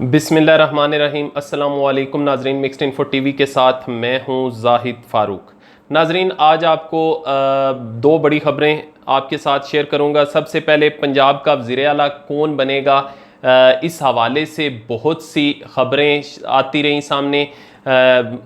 बिस्मिल्लाहिर्रहमानिर्रहीम। अस्सलामु अलैकुम नाजरीन, मिक्स्ड इन्फो टीवी के साथ मैं हूं जाहिद फ़ारूक। नाजरीन, आज आपको दो बड़ी खबरें आपके साथ शेयर करूंगा। सबसे पहले पंजाब का वज़ीर आला कौन बनेगा, इस हवाले से बहुत सी खबरें आती रहीं सामने।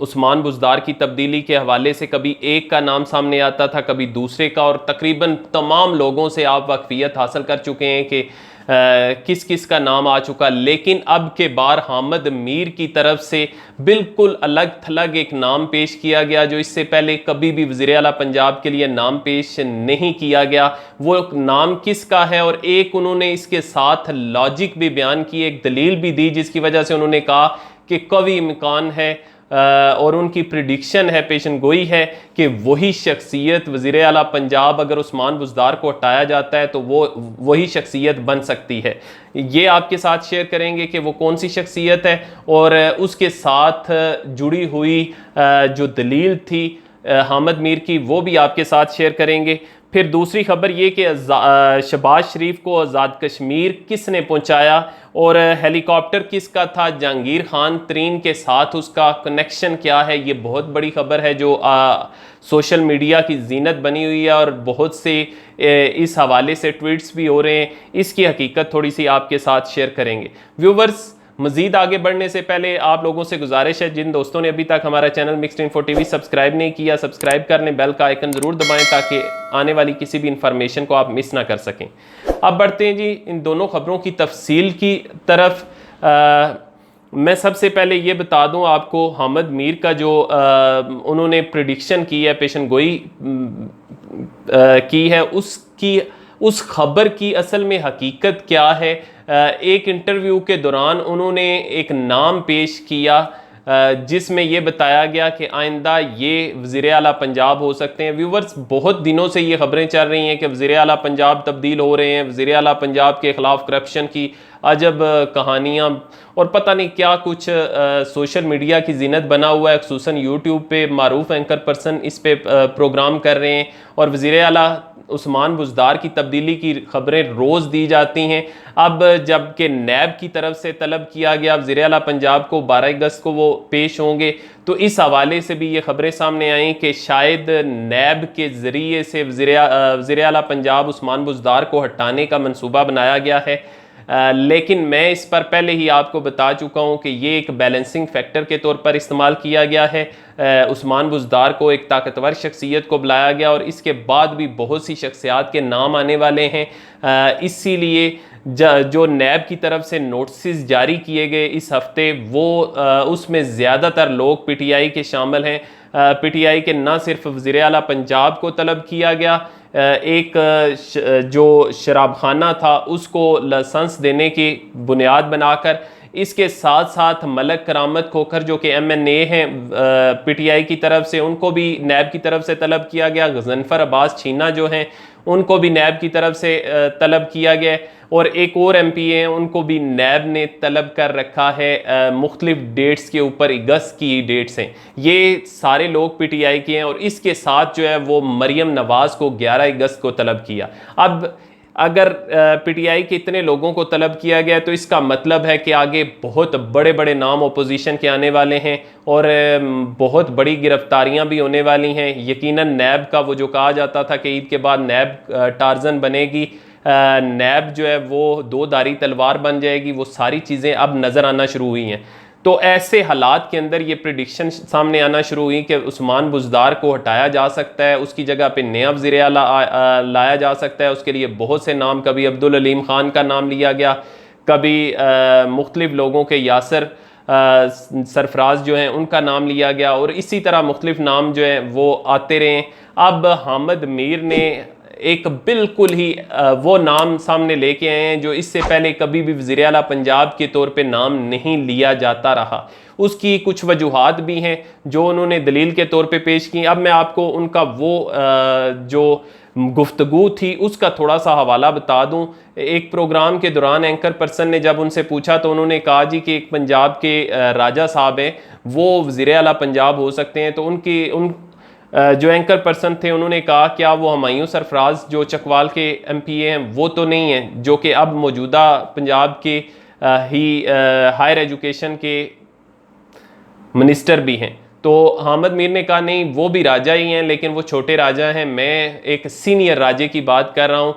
उस्मान बुज़दार की तब्दीली के हवाले से कभी एक का नाम सामने आता था, कभी दूसरे का, और तकरीबन तमाम लोगों से आप वाकफियत हासिल कर चुके हैं कि किस किस का नाम आ चुका। लेकिन अब के बार हामिद मीर की तरफ से बिल्कुल अलग थलग एक नाम पेश किया गया, जो इससे पहले कभी भी वज़ीर आला पंजाब के लिए नाम पेश नहीं किया गया। वो नाम किसका है, और एक उन्होंने इसके साथ लॉजिक भी बयान की, एक दलील भी दी, जिसकी वजह से उन्होंने कहा कि कवी इम्कान है और उनकी प्रिडिक्शन है, पेशन गोई है कि वही शख्सियत वज़ीर आला पंजाब, अगर उस्मान बुज़दार को हटाया जाता है तो वो वही शख्सियत बन सकती है। ये आपके साथ शेयर करेंगे कि वो कौन सी शख्सियत है, और उसके साथ जुड़ी हुई जो दलील थी हामिद मीर की, वो भी आपके साथ शेयर करेंगे। फिर दूसरी खबर ये कि शहबाज शरीफ को आज़ाद कश्मीर किसने पहुंचाया, और हेलीकॉप्टर किसका था, जहांगीर खान तरीन के साथ उसका कनेक्शन क्या है। ये बहुत बड़ी खबर है जो सोशल मीडिया की जीनत बनी हुई है, और बहुत से इस हवाले से ट्वीट्स भी हो रहे हैं। इसकी हकीकत थोड़ी सी आपके साथ शेयर करेंगे। व्यूवर्स, मजीद आगे बढ़ने से पहले आप लोगों से गुजारिश है, जिन दोस्तों ने अभी तक हमारा channel mixed info TV subscribe नहीं किया, सब्सक्राइब कर लें, बेल का आइकन ज़रूर दबाएं ताकि आने वाली किसी भी इंफॉर्मेशन को आप मिस ना कर सकें। अब बढ़ते हैं जी इन दोनों खबरों की तफसील की तरफ। मैं सबसे पहले ये बता दूं आपको, हामिद मीर का जो उन्होंने प्रिडिक्शन की है, पेशन गोई की है, उस खबर की असल में हकीकत क्या है। एक इंटरव्यू के दौरान उन्होंने एक नाम पेश किया जिसमें यह बताया गया कि आइंदा ये वज़ीर आला पंजाब हो सकते हैं। व्यूवर्स, बहुत दिनों से ये खबरें चल रही हैं कि वज़ीर आला पंजाब तब्दील हो रहे हैं, वज़ीर आला पंजाब के ख़िलाफ़ करप्शन की अजब कहानियाँ और पता नहीं क्या कुछ सोशल मीडिया की जीनत बना हुआ है। खुसूसन यूट्यूब पे मारूफ एंकर पर्सन इस पे प्रोग्राम कर रहे हैं, और वज़ीर आला उस्मान बुज़दार की तब्दीली की खबरें रोज़ दी जाती हैं। अब जबकि नैब की तरफ से तलब किया गया वज़ीर आला पंजाब को 12 अगस्त को वो पेश होंगे, तो इस हवाले से भी ये खबरें सामने आई कि शायद नैब के ज़रिए से वज़ीर आला पंजाब उस्मान बुज़दार को हटाने का मंसूबा बनाया गया है। लेकिन मैं इस पर पहले ही आपको बता चुका हूँ कि ये एक बैलेंसिंग फैक्टर के तौर पर इस्तेमाल किया गया है। उस्मान बुज़दार को एक ताकतवर शख्सियत को बुलाया गया, और इसके बाद भी बहुत सी शख्सियात के नाम आने वाले हैं। इसीलिए जो नैब की तरफ से नोटिस जारी किए गए इस हफ्ते, वो उसमें ज़्यादातर लोग पीटीआई के शामिल हैं। पीटीआई के न सिर्फ वज़ीर आला पंजाब को तलब किया गया, एक जो शराब खाना था उसको लाइसेंस देने की बुनियाद बनाकर, इसके साथ साथ मलक करामत खोखर जो कि एमएनए हैं पीटीआई की तरफ से, उनको भी नैब की तरफ से तलब किया गया। गजनफर अब्बास छीना जो हैं उनको भी नैब की तरफ से तलब किया गया, और एक और एमपी हैं उनको भी नैब ने तलब कर रखा है मुख्तलिफ डेट्स के ऊपर। अगस्त की डेट्स हैं, ये सारे लोग पीटीआई के हैं, और इसके साथ जो है वो मरियम नवाज़ को 11 अगस्त को तलब किया। अब अगर पीटीआई के इतने लोगों को तलब किया गया तो इसका मतलब है कि आगे बहुत बड़े बड़े नाम अपोजिशन के आने वाले हैं, और बहुत बड़ी गिरफ्तारियां भी होने वाली हैं। यकीनन नैब का वो जो कहा जाता था कि ईद के बाद नैब टार्जन बनेगी, नैब जो है वो दो धारी तलवार बन जाएगी, वो सारी चीज़ें अब नज़र आना शुरू हुई हैं। तो ऐसे हालात के अंदर ये प्रिडिक्शन सामने आना शुरू हुई कि उस्मान बुज़दार को हटाया जा सकता है, उसकी जगह पे नया वज़ीर आला लाया जा सकता है। उसके लिए बहुत से नाम, कभी अब्दुल अलीम ख़ान का नाम लिया गया, कभी मुख्तलिफ लोगों के यासर सरफराज जो हैं उनका नाम लिया गया, और इसी तरह मुख्तलिफ नाम जो हैं वो आते रहे। अब हामिद मीर ने एक बिल्कुल ही वो नाम सामने लेके आए हैं जो इससे पहले कभी भी वज़ीर आला पंजाब के तौर पे नाम नहीं लिया जाता रहा। उसकी कुछ वजूहात भी हैं जो उन्होंने दलील के तौर पे पेश की। अब मैं आपको उनका वो जो गुफ्तगू थी उसका थोड़ा सा हवाला बता दूं। एक प्रोग्राम के दौरान एंकर पर्सन ने जब उनसे पूछा तो उन्होंने कहा जी कि एक पंजाब के राजा साहब हैं, वो वज़ीर आला पंजाब हो सकते हैं। तो जो एंकर पर्सन थे उन्होंने कहा क्या वो हुमायूं सरफराज जो चकवाल के एमपीए हैं वो तो नहीं हैं, जो कि अब मौजूदा पंजाब के ही हायर एजुकेशन के मिनिस्टर भी हैं। तो हामिद मीर ने कहा नहीं, वो भी राजा ही हैं लेकिन वो छोटे राजा हैं, मैं एक सीनियर राजे की बात कर रहा हूँ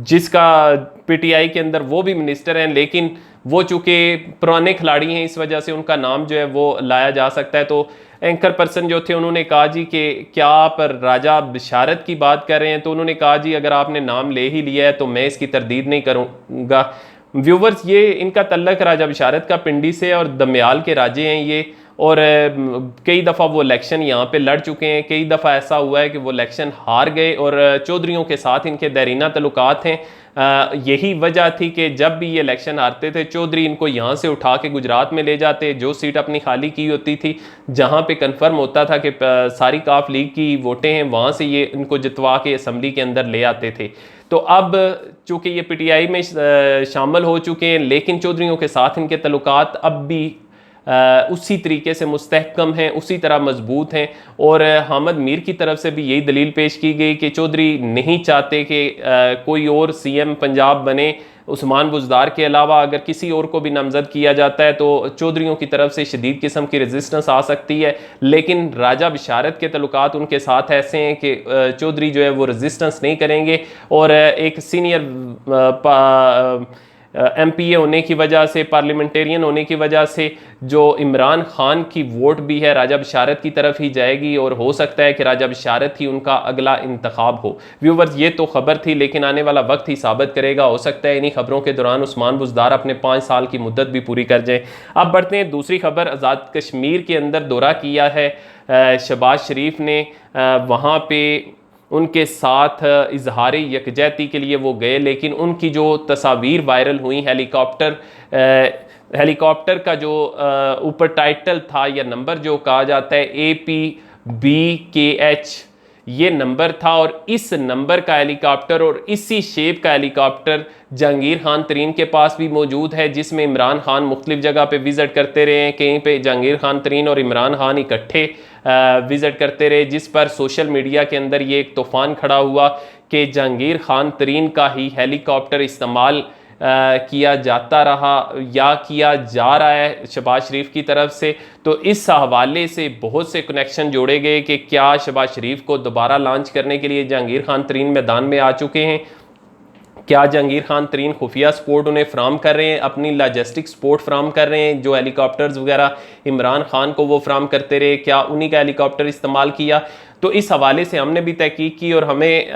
जिसका पीटीआई के अंदर वो भी मिनिस्टर हैं, लेकिन वो चूँकि पुराने खिलाड़ी हैं इस वजह से उनका नाम जो है वो लाया जा सकता है। तो एंकर पर्सन जो थे उन्होंने कहा जी कि क्या आप राजा बिशारत की बात कर रहे हैं? तो उन्होंने कहा जी अगर आपने नाम ले ही लिया है तो मैं इसकी तरदीद नहीं करूँगा। व्यूवर्स, ये इनका तल्लक राजा बिशारत का पिंडी से और दमयाल के राजे हैं ये, और कई दफ़ा वो इलेक्शन यहाँ पे लड़ चुके हैं, कई दफ़ा ऐसा हुआ है कि वो इलेक्शन हार गए और चौधरीयों के साथ इनके देरीना तल्लुकात हैं। यही वजह थी कि जब भी ये इलेक्शन हारते थे चौधरी इनको यहाँ से उठा के गुजरात में ले जाते, जो सीट अपनी खाली की होती थी, जहाँ पे कन्फर्म होता था कि सारी काफ लीग की वोटें हैं, वहाँ से ये इनको जितवा के असम्बली के अंदर ले आते थे। तो अब चूँकि ये पीटीआई में शामिल हो चुके हैं लेकिन चौधरीयों के साथ इनके तल्लुकात अब भी उसी तरीके से मुस्तहकम हैं, उसी तरह मजबूत हैं। और हामिद मीर की तरफ से भी यही दलील पेश की गई कि चौधरी नहीं चाहते कि कोई और सीएम पंजाब बने। उस्मान बुज़दार के अलावा अगर किसी और को भी नामजद किया जाता है तो चौधरीयों की तरफ से शदीद किस्म की रेजिस्टेंस आ सकती है, लेकिन राजा बिशारत के तल्लुकात उनके साथ ऐसे हैं कि चौधरी जो है वो रेजिस्टेंस नहीं करेंगे। और एक सीनियर एमपीए होने की वजह से, पार्लियामेंटेरियन होने की वजह से जो इमरान खान की वोट भी है राजा बिशारत की तरफ ही जाएगी और हो सकता है कि राजा बिशारत ही उनका अगला इंतखाब हो। व्यूवर्स, ये तो खबर थी लेकिन आने वाला वक्त ही साबित करेगा। हो सकता है इन्हीं खबरों के दौरान उस्मान बुज़दार अपने 5 साल की मुद्दत भी पूरी कर जाए। अब बढ़ते हैं दूसरी खबर। आज़ाद कश्मीर के अंदर दौरा किया है शहबाज शरीफ ने, वहाँ पे उनके साथ इजहार यकजहती के लिए वो गए, लेकिन उनकी जो तस्वीर वायरल हुई हेलीकॉप्टर का जो ऊपर टाइटल था या नंबर जो कहा जाता है APBKH, ये नंबर था और इस नंबर का हेलीकॉप्टर और इसी शेप का हेलीकॉप्टर जहांगीर खान तरीन के पास भी मौजूद है, जिसमें इमरान खान मुख्तलिफ जगह पे विज़िट करते रहे हैं। कहीं पे जहांगीर खान तरीन और इमरान खान इकट्ठे विज़िट करते रहे, जिस पर सोशल मीडिया के अंदर ये एक तूफ़ान खड़ा हुआ कि जहांगीर खान तरीन का ही हेलीकॉप्टर इस्तेमाल किया जाता रहा या किया जा रहा है शहबाज शरीफ की तरफ से। तो इस हवाले से बहुत से कनेक्शन जोड़े गए कि क्या शहबाज शरीफ को दोबारा लॉन्च करने के लिए जहांगीर खान तरीन मैदान में आ चुके हैं, क्या जहांगीर खान तरीन खुफिया सपोर्ट उन्हें फ्राहम कर रहे हैं, अपनी लॉजिस्टिक सपोर्ट फ्राहम कर रहे हैं, जो हेलीकॉप्टर्स वगैरह इमरान खान को वो फ्राहम करते रहे, क्या उन्हीं का हेलीकॉप्टर इस्तेमाल किया। तो इस हवाले से हमने भी तहकीक की और हमें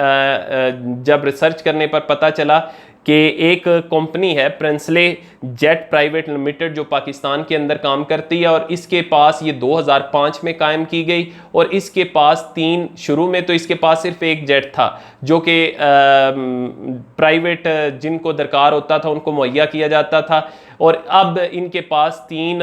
जब रिसर्च करने पर पता चला कि एक कंपनी है प्रिंसले जेट प्राइवेट लिमिटेड जो पाकिस्तान के अंदर काम करती है और इसके पास ये 2005 में कायम की गई और इसके पास शुरू में तो इसके पास सिर्फ एक जेट था जो कि प्राइवेट जिनको दरकार होता था उनको मुहैया किया जाता था, और अब इनके पास 3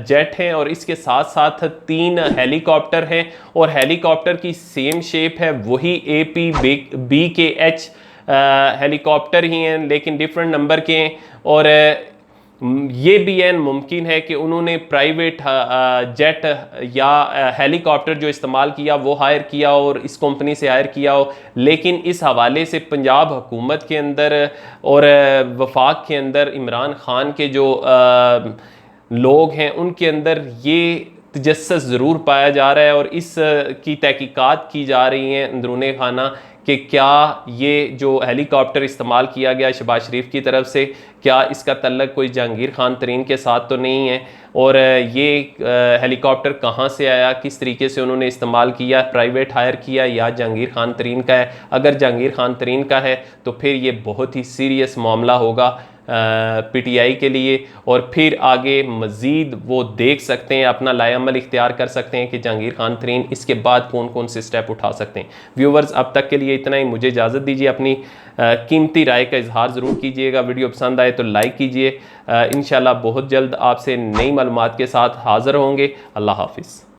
जेट हैं और इसके साथ साथ 3 हेलीकॉप्टर हैं और हेलीकॉप्टर की सेम शेप है, वही APBKH हेलीकॉप्टर ही हैं लेकिन डिफरेंट नंबर के हैं। और ये भी मुमकिन है कि उन्होंने प्राइवेट जेट या हेलीकॉप्टर जो इस्तेमाल किया वो हायर किया और इस कंपनी से हायर किया हो, लेकिन इस हवाले से पंजाब हुकूमत के अंदर और वफाक के अंदर इमरान खान के जो लोग हैं उनके अंदर ये तजस्सुस ज़रूर पाया जा रहा है और इस की तहकीकात की जा रही हैं अंदरूनी खाना कि क्या ये जो हेलीकॉप्टर इस्तेमाल किया गया शहबाज शरीफ की तरफ से, क्या इसका तल्लक कोई जहांगीर खान तरीन के साथ तो नहीं है, और ये हेलीकॉप्टर कहाँ से आया, किस तरीके से उन्होंने इस्तेमाल किया, प्राइवेट हायर किया या जहांगीर खान तरीन का है। अगर जहांगीर खान तरीन का है तो फिर ये बहुत ही सीरियस मामला होगा पीटीआई के लिए, और फिर आगे मज़ीद वो देख सकते हैं, अपना लाएअमल इख्तियार कर सकते हैं कि जहांगीर खान तरीन इसके बाद कौन कौन से स्टेप उठा सकते हैं। व्यूवर्स, अब तक के लिए इतना ही, मुझे इजाज़त दीजिए, अपनी कीमती राय का इजहार ज़रूर कीजिएगा, वीडियो पसंद आए तो लाइक कीजिए। इंशाल्लाह बहुत जल्द आपसे नई मालूमात के साथ हाज़िर होंगे। अल्लाह हाफिज़।